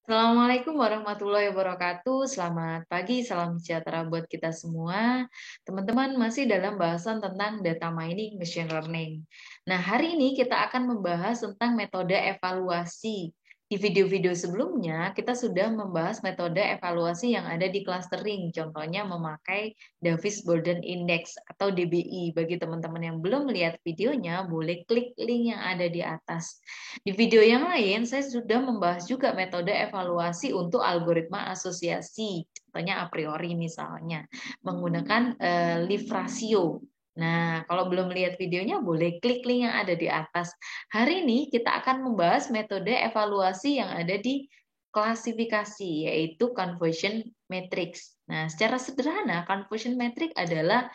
Assalamualaikum warahmatullahi wabarakatuh. Selamat pagi, salam sejahtera buat kita semua. Teman-teman masih dalam bahasan tentang data mining machine learning. Nah, hari ini kita akan membahas tentang metode evaluasi. Di video-video sebelumnya, kita sudah membahas metode evaluasi yang ada di clustering, contohnya memakai Davis Borden Index atau DBI. Bagi teman-teman yang belum lihat videonya, boleh klik link yang ada di atas. Di video yang lain, saya sudah membahas juga metode evaluasi untuk algoritma asosiasi, contohnya a priori misalnya, menggunakan leaf ratio. Nah, kalau belum lihat videonya, boleh klik link yang ada di atas. Hari ini kita akan membahas metode evaluasi yang ada di klasifikasi, yaitu conversion matrix. Nah, secara sederhana, conversion matrix adalah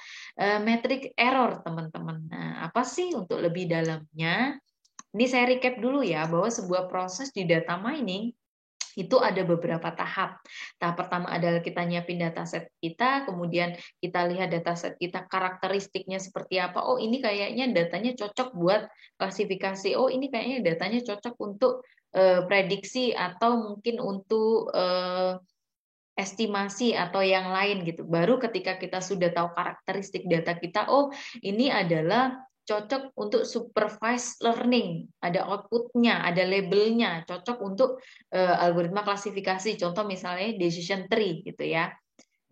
metrik error, teman-teman. Nah, apa sih untuk lebih dalamnya? Ini saya recap dulu ya, bahwa sebuah proses di data mining itu ada beberapa tahap. Tahap pertama adalah kita nyiapin dataset kita, kemudian kita lihat dataset kita karakteristiknya seperti apa. Oh, ini kayaknya datanya cocok buat klasifikasi. Oh, ini kayaknya datanya cocok untuk prediksi atau mungkin untuk estimasi atau yang lain gitu. Baru ketika kita sudah tahu karakteristik data kita, oh ini adalah cocok untuk supervised learning, ada outputnya, ada labelnya, cocok untuk algoritma klasifikasi, contoh misalnya decision tree gitu ya.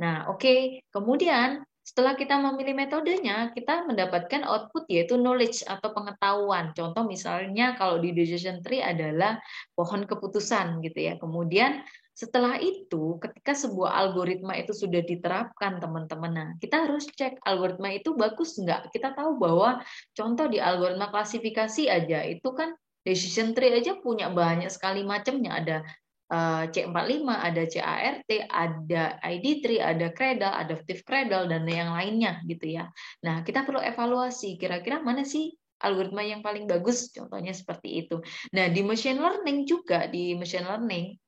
Nah, oke. Kemudian setelah kita memilih metodenya, kita mendapatkan output yaitu knowledge atau pengetahuan. Contoh misalnya kalau di decision tree adalah pohon keputusan gitu ya. Kemudian setelah itu, ketika sebuah algoritma itu sudah diterapkan, teman-teman, nah kita harus cek algoritma itu bagus nggak. Kita tahu bahwa contoh di algoritma klasifikasi aja itu kan decision tree aja punya banyak sekali macamnya. Ada C45, ada CART, ada ID3, ada Cradle, adaptive Cradle, dan yang lainnya gitu ya. Nah, kita perlu evaluasi kira-kira mana sih algoritma yang paling bagus, contohnya seperti itu. Nah, di machine learning juga, di machine learning,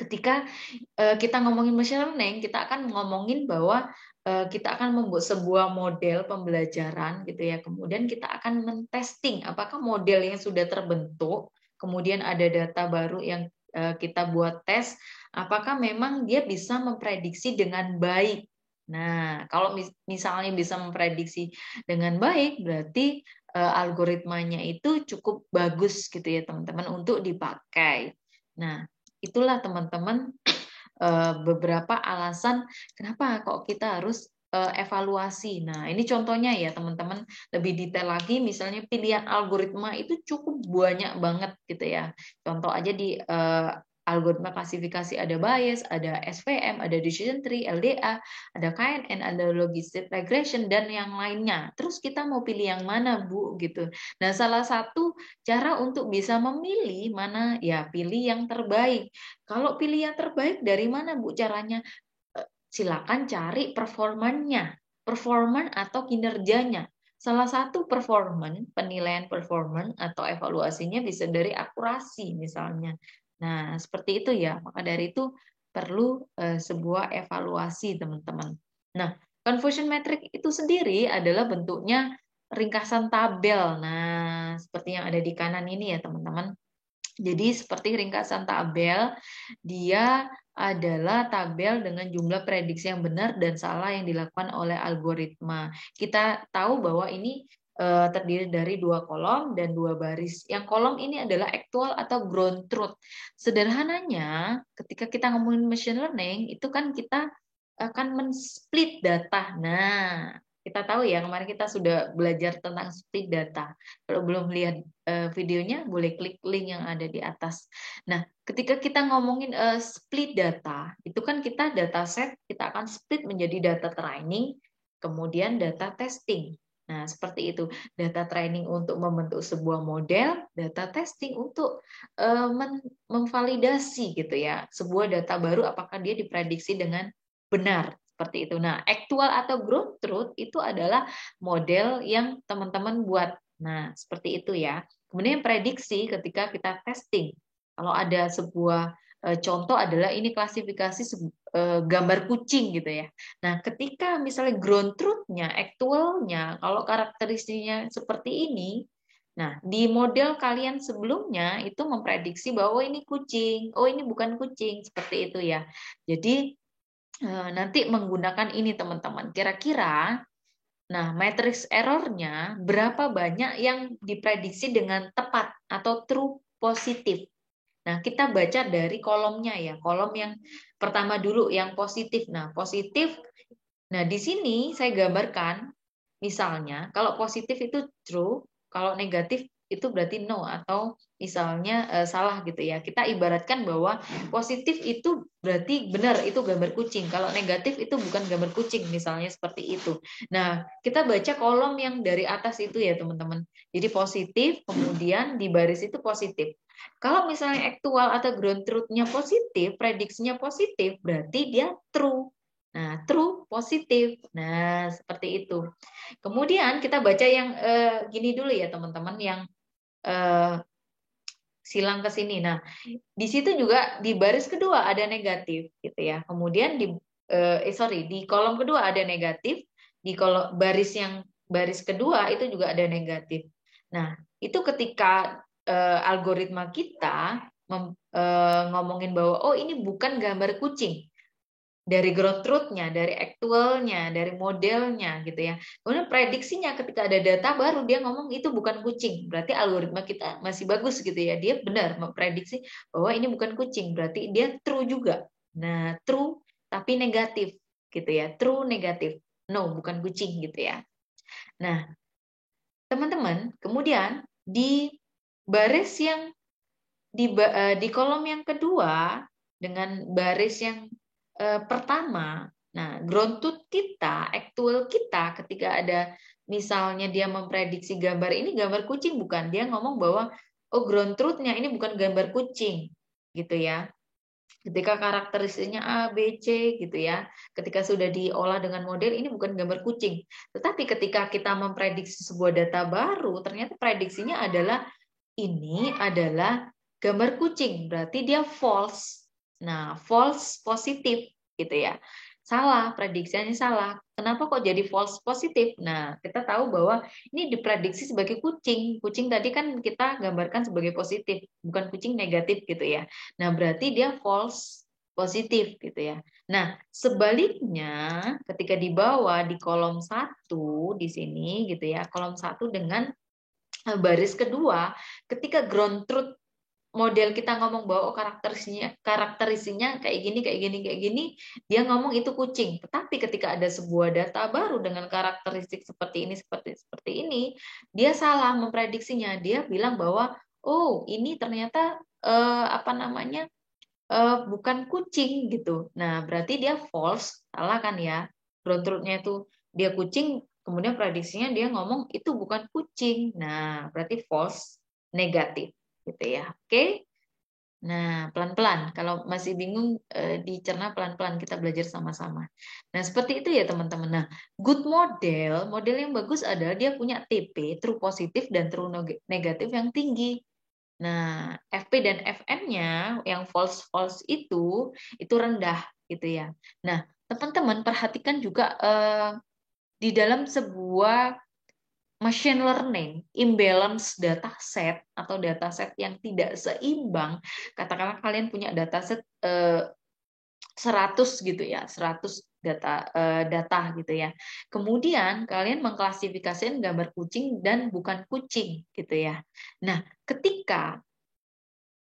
ketika kita ngomongin machine learning, kita akan ngomongin bahwa kita akan membuat sebuah model pembelajaran gitu ya. Kemudian kita akan men-testing apakah model yang sudah terbentuk, kemudian ada data baru yang kita buat tes, apakah memang dia bisa memprediksi dengan baik. Nah, kalau misalnya bisa memprediksi dengan baik, berarti algoritmanya itu cukup bagus gitu ya teman-teman untuk dipakai. Nah, itulah teman-teman beberapa alasan kenapa kok kita harus evaluasi. Nah, ini contohnya ya teman-teman, lebih detail lagi misalnya pilihan algoritma itu cukup banyak banget gitu ya. Contoh aja di algoritma klasifikasi ada bias, ada SVM, ada decision tree, LDA, ada KNN, ada logistic regression dan yang lainnya. Terus kita mau pilih yang mana, Bu gitu. Nah, salah satu cara untuk bisa memilih mana ya pilih yang terbaik. Kalau pilih yang terbaik dari mana, Bu, caranya? Silakan cari performanya, performan atau kinerjanya. Salah satu performan, penilaian performan atau evaluasinya bisa dari akurasi misalnya. Nah, seperti itu ya. Maka dari itu perlu sebuah evaluasi, teman-teman. Nah, conversion metric itu sendiri adalah bentuknya ringkasan tabel. Nah, seperti yang ada di kanan ini ya, teman-teman. Jadi seperti ringkasan tabel, dia adalah tabel dengan jumlah prediksi yang benar dan salah yang dilakukan oleh algoritma. Kita tahu bahwa ini terdiri dari 2 kolom dan 2 baris. Yang kolom ini adalah actual atau ground truth. Sederhananya, ketika kita ngomongin machine learning, itu kan kita akan men-split data. Nah, kita tahu ya, kemarin kita sudah belajar tentang split data. Kalau belum lihat videonya, boleh klik link yang ada di atas. Nah, ketika kita ngomongin split data, itu kan kita dataset, kita akan split menjadi data training, kemudian data testing. Nah, seperti itu. Data training untuk membentuk sebuah model, data testing untuk memvalidasi gitu ya, sebuah data baru apakah dia diprediksi dengan benar. Seperti itu. Nah, actual atau ground truth itu adalah model yang teman-teman buat. Nah, seperti itu ya. Kemudian prediksi ketika kita testing. Kalau ada sebuah contoh adalah ini klasifikasi gambar kucing gitu ya. Nah, ketika misalnya ground truth-nya, actual-nya, kalau karakteristiknya seperti ini, Nah, di model kalian sebelumnya itu memprediksi bahwa oh ini kucing, oh ini bukan kucing, seperti itu ya. Jadi nanti menggunakan ini teman-teman. Kira-kira, nah matriks errornya berapa banyak yang diprediksi dengan tepat atau true positif. Nah, kita baca dari kolomnya ya. Kolom yang pertama dulu yang positif. Nah, positif. Nah, di sini saya gambarkan misalnya kalau positif itu true, kalau negatif itu berarti no atau misalnya salah gitu ya. Kita ibaratkan bahwa positif itu berarti benar itu gambar kucing. Kalau negatif itu bukan gambar kucing misalnya seperti itu. Nah, kita baca kolom yang dari atas itu ya, teman-teman. Jadi positif, kemudian di baris itu positif. Kalau misalnya aktual atau ground truth-nya positif, prediksinya positif, berarti dia true. Nah, true, positif. Nah, seperti itu. Kemudian kita baca yang gini dulu ya, teman-teman, yang silang ke sini. Nah, di situ juga di baris kedua ada negatif, gitu ya. Kemudian di kolom kedua ada negatif, di kolom baris kedua itu juga ada negatif. Nah, itu ketika algoritma kita ngomongin bahwa oh ini bukan gambar kucing dari growth truth-nya, dari actual-nya, dari modelnya gitu ya. Kemudian prediksinya ketika ada data baru dia ngomong itu bukan kucing. Berarti algoritma kita masih bagus gitu ya. Dia benar memprediksi bahwa ini bukan kucing. Berarti dia true juga. Nah, true tapi negatif gitu ya. True negatif. No, bukan kucing gitu ya. Nah, teman-teman, kemudian di baris yang di kolom yang kedua dengan baris yang pertama, nah ground truth kita, actual kita ketika ada misalnya dia memprediksi gambar ini gambar kucing bukan, dia ngomong bahwa oh ground truth-nya ini bukan gambar kucing gitu ya. Ketika karakteristiknya A, B, C gitu ya. Ketika sudah diolah dengan model ini bukan gambar kucing. Tetapi ketika kita memprediksi sebuah data baru, ternyata prediksinya adalah ini adalah gambar kucing, berarti dia false. Nah, false positif gitu ya. Salah, prediksinya salah. Kenapa kok jadi false positif? Nah, kita tahu bahwa ini diprediksi sebagai kucing. Kucing tadi kan kita gambarkan sebagai positif, bukan kucing negatif gitu ya. Nah, berarti dia false positif gitu ya. Nah, sebaliknya ketika dibawa di kolom 1 di sini gitu ya, kolom 1 dengan baris kedua, ketika ground truth model kita ngomong bahwa oh, karakteristiknya kayak gini, dia ngomong itu kucing. Tetapi ketika ada sebuah data baru dengan karakteristik seperti ini, seperti ini, dia salah memprediksinya. Dia bilang bahwa oh ini ternyata apa namanya bukan kucing gitu. Nah berarti dia false, salah kan ya? Ground truth-nya itu dia kucing, kemudian prediksinya dia ngomong itu bukan kucing. Nah berarti false, negatif gitu ya. Oke. Nah, pelan-pelan. Kalau masih bingung, dicerna pelan-pelan. Kita belajar sama-sama. Nah, seperti itu ya teman-teman. Nah, good model yang bagus adalah dia punya TP, true positif dan true negatif yang tinggi. Nah, FP dan FM-nya yang false itu rendah gitu ya. Nah, teman-teman perhatikan juga di dalam sebuah machine learning, imbalance dataset atau dataset yang tidak seimbang, katakanlah kalian punya dataset 100 gitu ya, 100 data gitu ya. Kemudian kalian mengklasifikasikan gambar kucing dan bukan kucing gitu ya. Nah, ketika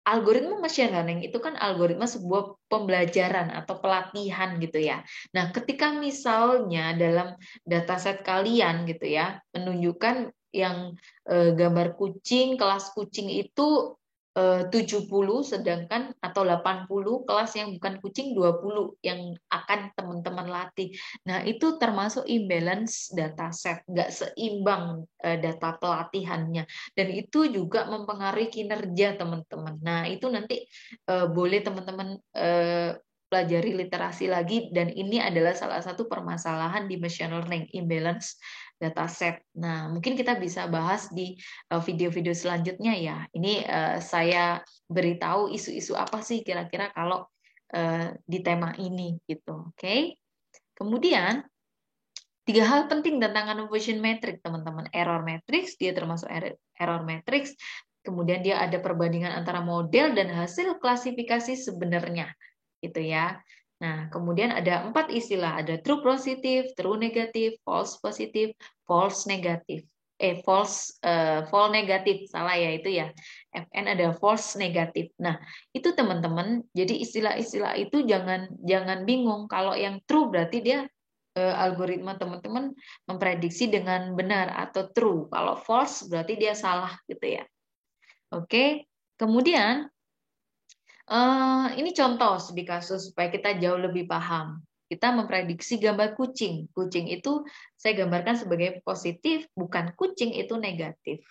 algoritma machine learning itu kan algoritma sebuah pembelajaran atau pelatihan gitu ya. Nah, ketika misalnya dalam dataset kalian gitu ya, menunjukkan yang gambar kucing, kelas kucing itu 70 sedangkan atau 80 kelas yang bukan kucing 20 yang akan teman-teman latih. Nah, itu termasuk imbalance dataset, nggak seimbang data pelatihannya. Dan itu juga mempengaruhi kinerja teman-teman. Nah, itu nanti boleh teman-teman pelajari literasi lagi dan ini adalah salah satu permasalahan di machine learning, imbalance dataset. Nah, mungkin kita bisa bahas di video-video selanjutnya ya. Ini saya beritahu isu-isu apa sih kira-kira kalau di tema ini gitu. Oke. Kemudian Tiga hal penting tentang confusion matrix, teman-teman. Error matrix, dia termasuk error matrix. Kemudian dia ada perbandingan antara model dan hasil klasifikasi sebenarnya, gitu ya. Nah, kemudian ada 4 istilah, ada true positif, true negatif, false positif, false negatif. False negatif, salah ya itu ya. FN ada false negatif. Nah, itu teman-teman, jadi istilah-istilah itu jangan bingung. Kalau yang true berarti dia algoritma teman-teman memprediksi dengan benar atau true. Kalau false berarti dia salah gitu ya. Oke. Kemudian ini contoh di kasus supaya kita jauh lebih paham. Kita memprediksi gambar kucing. Kucing itu saya gambarkan sebagai positif, bukan kucing itu negatif.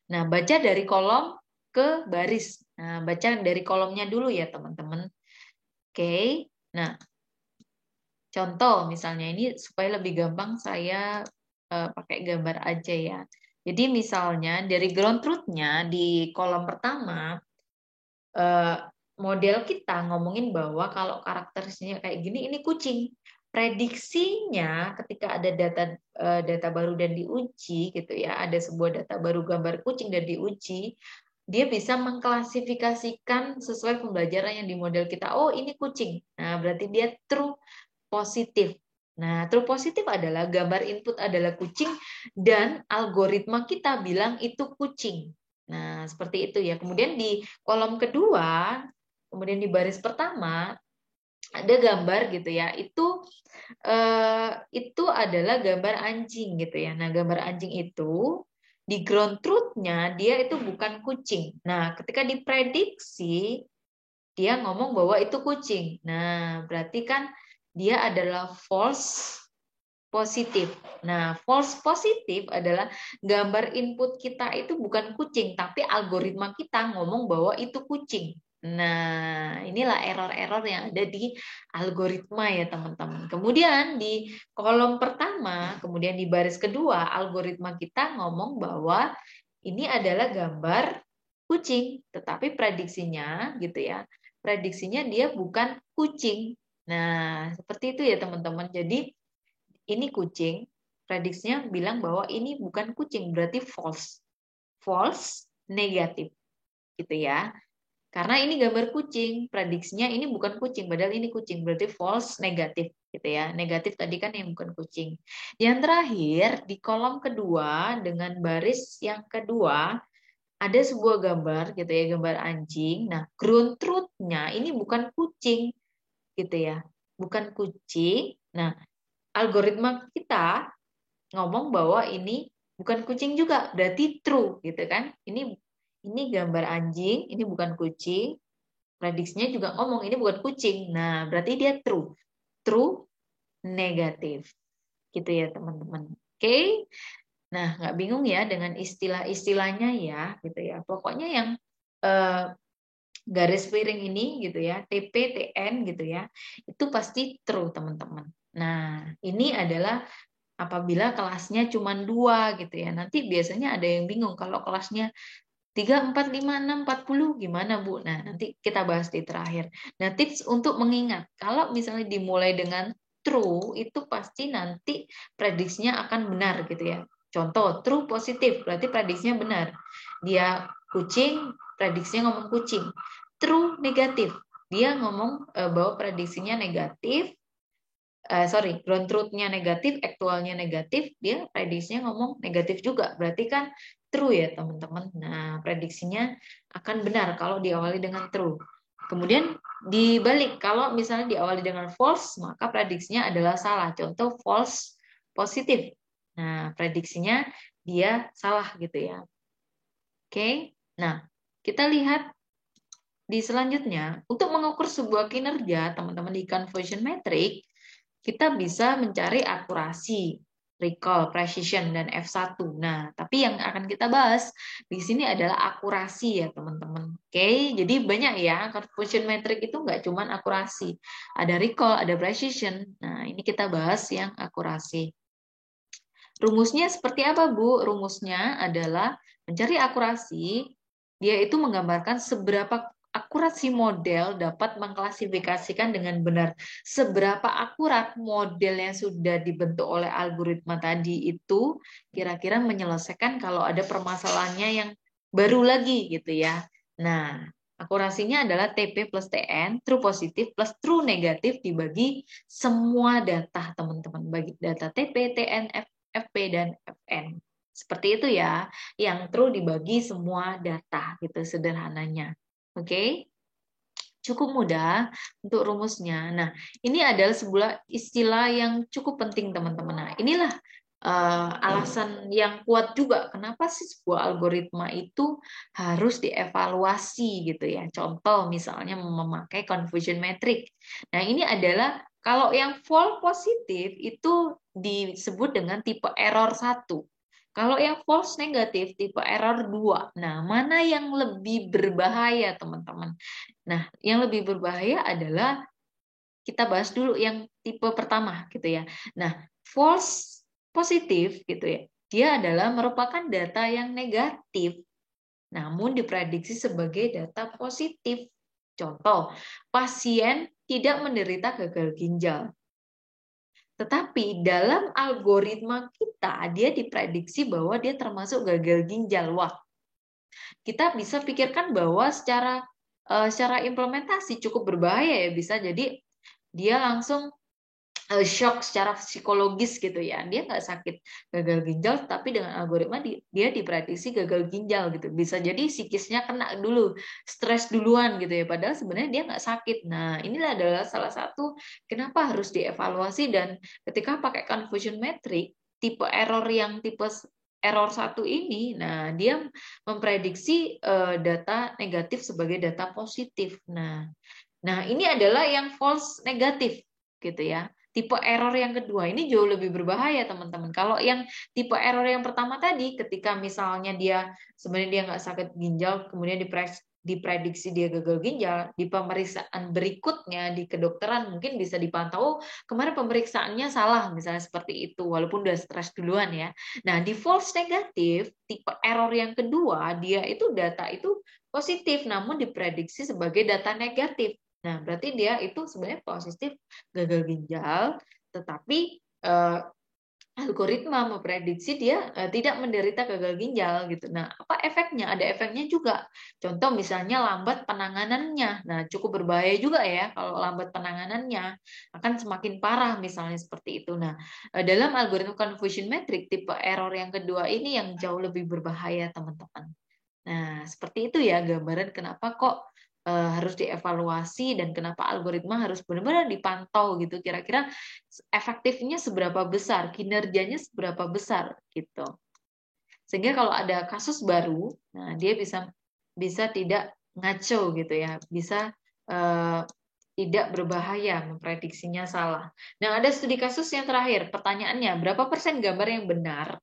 Nah, baca dari kolom ke baris. Nah, baca dari kolomnya dulu ya, teman-teman. Oke. Nah, contoh misalnya ini supaya lebih gampang saya pakai gambar aja ya. Jadi misalnya dari ground truth-nya di kolom pertama model kita ngomongin bahwa kalau karakteristiknya kayak gini ini kucing. Prediksinya ketika ada data baru dan diuji gitu ya, ada sebuah data baru gambar kucing dan diuji, dia bisa mengklasifikasikan sesuai pembelajaran yang di model kita. Oh, ini kucing. Nah, berarti dia true positif. Nah, true positif adalah gambar input adalah kucing dan algoritma kita bilang itu kucing. Nah, seperti itu ya. Kemudian di kolom kedua, kemudian di baris pertama ada gambar gitu ya. Itu adalah gambar anjing gitu ya. Nah, gambar anjing itu di ground truth-nya dia itu bukan kucing. Nah, ketika diprediksi dia ngomong bahwa itu kucing. Nah, berarti kan dia adalah false positif. Nah, false positif adalah gambar input kita itu bukan kucing, tapi algoritma kita ngomong bahwa itu kucing. Nah, inilah error-error yang ada di algoritma ya teman-teman. Kemudian di kolom pertama, kemudian di baris kedua, algoritma kita ngomong bahwa ini adalah gambar kucing, tetapi prediksinya gitu ya. Prediksinya dia bukan kucing. Nah, seperti itu ya teman-teman. Jadi ini kucing, prediksinya bilang bahwa ini bukan kucing, berarti false. False negatif gitu ya. Karena ini gambar kucing, prediksinya ini bukan kucing, padahal ini kucing, berarti false negatif gitu ya. Negatif tadi kan yang bukan kucing. Yang terakhir di kolom kedua dengan baris yang kedua ada sebuah gambar gitu ya, gambar anjing. Nah, ground truth-nya ini bukan kucing gitu ya. Bukan kucing. Nah, algoritma kita ngomong bahwa ini bukan kucing juga, berarti true gitu kan. Ini gambar anjing, ini bukan kucing. Prediksinya juga ngomong ini bukan kucing. Nah, berarti dia true. True negatif. Gitu ya, teman-teman. Oke. Nah, nggak bingung ya dengan istilah-istilahnya ya, gitu ya. Pokoknya yang eh, garis piring ini gitu ya, TP, TN gitu ya, itu pasti true, teman-teman. Nah, ini adalah apabila kelasnya cuma 2 gitu ya. Nanti biasanya ada yang bingung kalau kelasnya 3, 4, 5, 6, 40 gimana Bu? Nah, nanti kita bahas di terakhir. Nah, tips untuk mengingat, kalau misalnya dimulai dengan true, itu pasti nanti prediksinya akan benar gitu ya. Contoh, true positif, berarti prediksinya benar. Dia kucing, prediksinya ngomong kucing. True negatif, dia ngomong bahwa prediksinya negatif, ground truth-nya negatif, aktualnya negatif, dia prediksinya ngomong negatif juga. Berarti kan true ya teman-teman. Nah, prediksinya akan benar kalau diawali dengan true. Kemudian dibalik, kalau misalnya diawali dengan false, maka prediksinya adalah salah. Contoh false positif. Nah, prediksinya dia salah gitu ya. Oke. Nah, kita lihat di selanjutnya, untuk mengukur sebuah kinerja, teman-teman di conversion metric, kita bisa mencari akurasi, recall, precision, dan F1. Nah, tapi yang akan kita bahas di sini adalah akurasi ya teman-teman. Oke, jadi banyak ya, conversion metric itu nggak cuma akurasi. Ada recall, ada precision. Nah, ini kita bahas yang akurasi. Rumusnya seperti apa, Bu? Rumusnya adalah mencari akurasi, dia itu menggambarkan seberapa akurasi model dapat mengklasifikasikan dengan benar seberapa akurat model yang sudah dibentuk oleh algoritma tadi itu kira-kira menyelesaikan kalau ada permasalahannya yang baru lagi gitu ya. Nah, akurasinya adalah TP plus TN, true positif plus true negatif dibagi semua data teman-teman, bagi data TP, TN, FP, dan FN. Seperti itu ya, yang true dibagi semua data gitu sederhananya. Oke, cukup mudah untuk rumusnya. Nah, ini adalah sebuah istilah yang cukup penting teman-teman. Nah, inilah alasan yang kuat juga kenapa sih sebuah algoritma itu harus dievaluasi gitu ya. Contoh misalnya memakai confusion metric. Nah, ini adalah kalau yang false positif itu disebut dengan tipe error 1. Kalau yang false negatif tipe error 2. Nah, mana yang lebih berbahaya, teman-teman? Nah, yang lebih berbahaya adalah kita bahas dulu yang tipe pertama gitu ya. Nah, false positif gitu ya. Dia adalah merupakan data yang negatif namun diprediksi sebagai data positif. Contoh, pasien tidak menderita gagal ginjal. Tetapi dalam algoritma kita, dia diprediksi bahwa dia termasuk gagal ginjal. Wah, kita bisa pikirkan bahwa secara implementasi cukup berbahaya ya, bisa jadi dia langsung shock secara psikologis gitu ya. Dia nggak sakit gagal ginjal, tapi dengan algoritma dia diprediksi gagal ginjal gitu. Bisa jadi psikisnya kena dulu, stres duluan gitu ya. Padahal sebenarnya dia nggak sakit. Nah, inilah adalah salah satu kenapa harus dievaluasi dan ketika pakai confusion metric, tipe error yang tipe error 1 ini, nah dia memprediksi data negatif sebagai data positif. Nah, ini adalah yang false negatif gitu ya. Tipe error yang kedua ini jauh lebih berbahaya teman-teman. Kalau yang tipe error yang pertama tadi, ketika misalnya dia sebenarnya dia nggak sakit ginjal, kemudian diprediksi dia gagal ginjal, di pemeriksaan berikutnya di kedokteran mungkin bisa dipantau kemarin pemeriksaannya salah, misalnya seperti itu, walaupun udah stres duluan ya. Nah, di false negatif, tipe error yang kedua, dia itu data itu positif, namun diprediksi sebagai data negatif. Nah, berarti dia itu sebenarnya positif gagal ginjal, tetapi algoritma memprediksi dia tidak menderita gagal ginjal gitu. Nah, apa efeknya? Ada efeknya juga. Contoh misalnya lambat penanganannya. Nah, cukup berbahaya juga ya kalau lambat penanganannya akan semakin parah misalnya seperti itu. Nah, dalam algoritma confusion metric tipe error yang kedua ini yang jauh lebih berbahaya, teman-teman. Nah, seperti itu ya gambaran kenapa kok harus dievaluasi dan kenapa algoritma harus benar-benar dipantau gitu. Kira-kira efektifnya seberapa besar, kinerjanya seberapa besar gitu. Sehingga kalau ada kasus baru, nah dia bisa tidak ngaco gitu ya, bisa tidak berbahaya, memprediksinya salah. Nah, ada studi kasus yang terakhir, pertanyaannya berapa persen gambar yang benar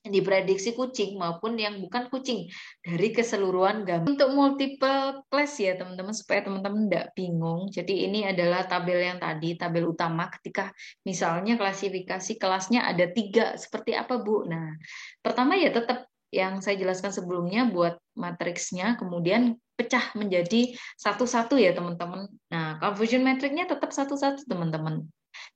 diprediksi kucing maupun yang bukan kucing dari keseluruhan gambar. Untuk multiple class ya teman-teman, supaya teman-teman tidak bingung. Jadi ini adalah tabel yang tadi, tabel utama ketika misalnya klasifikasi kelasnya ada 3, seperti apa Bu? Nah, pertama ya tetap yang saya jelaskan sebelumnya buat matriksnya, kemudian pecah menjadi satu-satu ya teman-teman. Nah, confusion matrixnya tetap satu-satu teman-teman.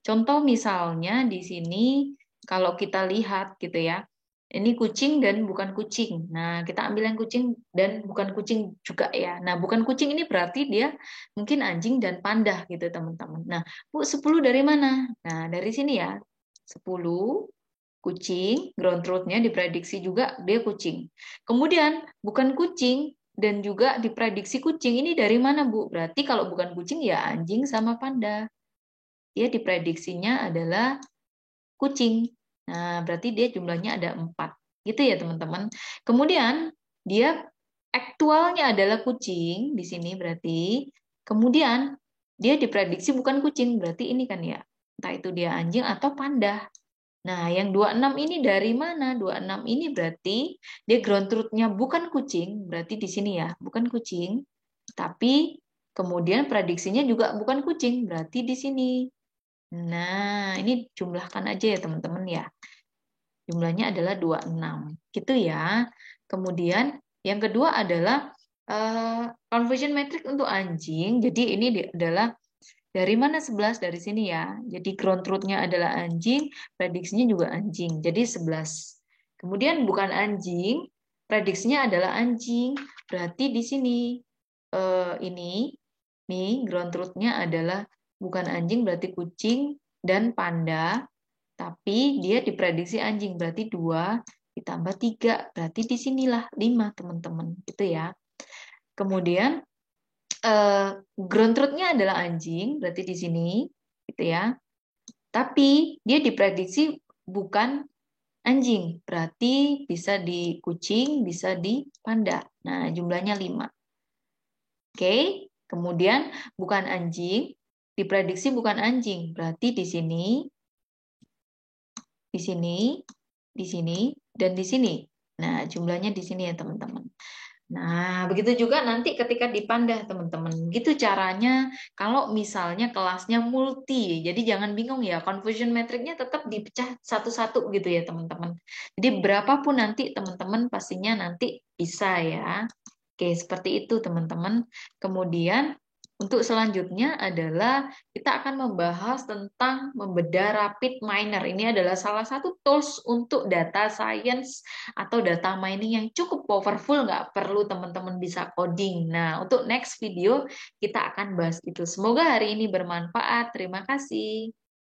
Contoh misalnya di sini kalau kita lihat gitu ya, ini kucing dan bukan kucing. Nah, kita ambil yang kucing dan bukan kucing juga ya. Nah, bukan kucing ini berarti dia mungkin anjing dan panda gitu, teman-teman. Nah, Bu, 10 dari mana? Nah, dari sini ya. 10 kucing, ground truth-nya diprediksi juga dia kucing. Kemudian, bukan kucing dan juga diprediksi kucing. Ini dari mana, Bu? Berarti kalau bukan kucing ya anjing sama panda. Dia diprediksinya adalah kucing. Nah, berarti dia jumlahnya ada 4. Gitu ya, teman-teman. Kemudian, dia aktualnya adalah kucing di sini berarti. Kemudian, dia diprediksi bukan kucing, berarti ini kan ya. Entah itu dia anjing atau panda. Nah, yang 26 ini dari mana? 26 ini berarti dia ground truth-nya bukan kucing, berarti di sini ya, bukan kucing. Tapi kemudian prediksinya juga bukan kucing, berarti di sini. Nah, ini jumlahkan aja ya teman-teman ya. Jumlahnya adalah 26. Gitu ya. Kemudian yang kedua adalah Conversion metric untuk anjing, jadi ini adalah dari mana 11? Dari sini ya. Jadi ground truth-nya adalah anjing, prediksinya juga anjing. Jadi 11. Kemudian bukan anjing, prediksinya adalah anjing. Berarti di sini ini nih ground truth-nya adalah bukan anjing, berarti kucing dan panda. Tapi dia diprediksi anjing, berarti 2 ditambah 3. Berarti di sinilah 5, teman-teman. Gitu ya. Kemudian ground truth-nya adalah anjing, berarti di sini, gitu ya. Tapi dia diprediksi bukan anjing, berarti bisa di kucing, bisa di panda. Nah, jumlahnya 5. Oke, kemudian bukan anjing, diprediksi bukan anjing, berarti di sini, di sini, di sini, dan di sini. Nah, jumlahnya di sini ya, teman-teman. Nah, begitu juga nanti ketika dipanda, teman-teman. Gitu caranya kalau misalnya kelasnya multi. Jadi jangan bingung ya, confusion metricnya tetap dipecah satu-satu gitu ya, teman-teman. Jadi berapapun nanti teman-teman pastinya nanti bisa ya. Oke, seperti itu teman-teman. Kemudian untuk selanjutnya adalah kita akan membahas tentang membedah rapid miner. Ini adalah salah satu tools untuk data science atau data mining yang cukup powerful, nggak perlu teman-teman bisa coding. Nah, untuk next video kita akan bahas itu. Semoga hari ini bermanfaat. Terima kasih.